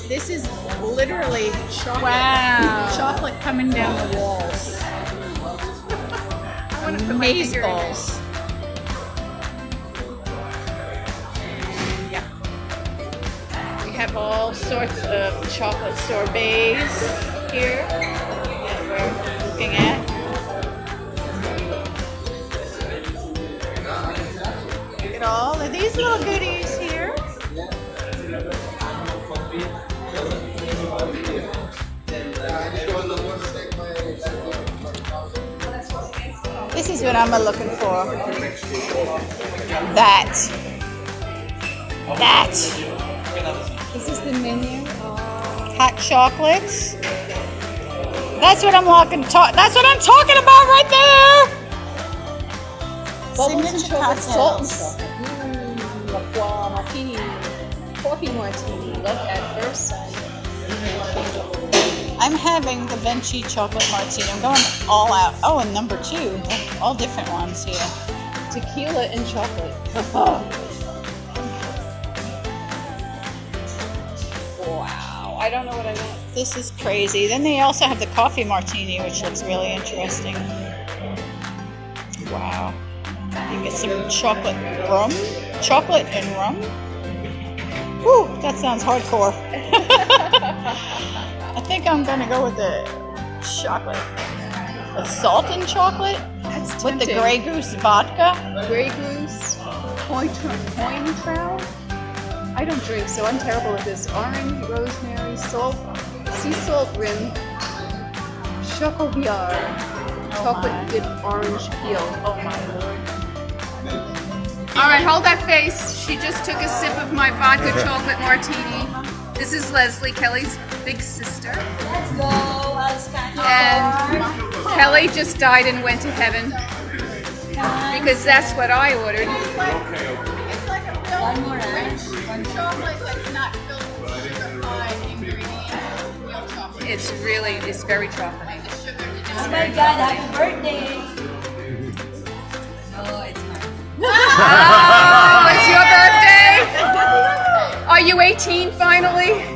This is literally chocolate. Wow. Chocolate coming down the walls. Maze balls. Yeah. We have all sorts of chocolate sorbets here that we're looking at. Look at all of these little goodies here. This is what I'm looking for. That. This is the menu. Hot chocolates. That's what I'm That's what I'm talking about right there. Signature hot sauce. Coffee martini. Love at first sight. I'm having the Venchi Chocolate Martini. I'm going all out. Oh, and number 2. All different ones here. Tequila and chocolate. Wow. I don't know what I want. This is crazy. Then they also have the coffee martini, which looks really interesting. Wow. You get some chocolate rum. Chocolate and rum. Whew, that sounds hardcore. I think I'm gonna go with the chocolate. The salt and chocolate? That's with tempting. the Grey Goose vodka. Grey Goose, Cointreau. I don't drink, so I'm terrible at this. Orange, rosemary, salt, sea salt rim, chocobiard, chocolate dipped orange peel. Oh my lord. All right, hold that face. She just took a sip of my vodka chocolate martini. This is Leslie, Kelly's big sister. Let's go. And Kelly just died and went to heaven because that's what I ordered. It's like a real rich chocolate that's not filled with sugar-fried ingredients. It's real chocolate. It's very chocolatey. The sugar Oh my God, happy birthday. Oh, it's mine. Oh, it's your birthday? Are you 18 finally?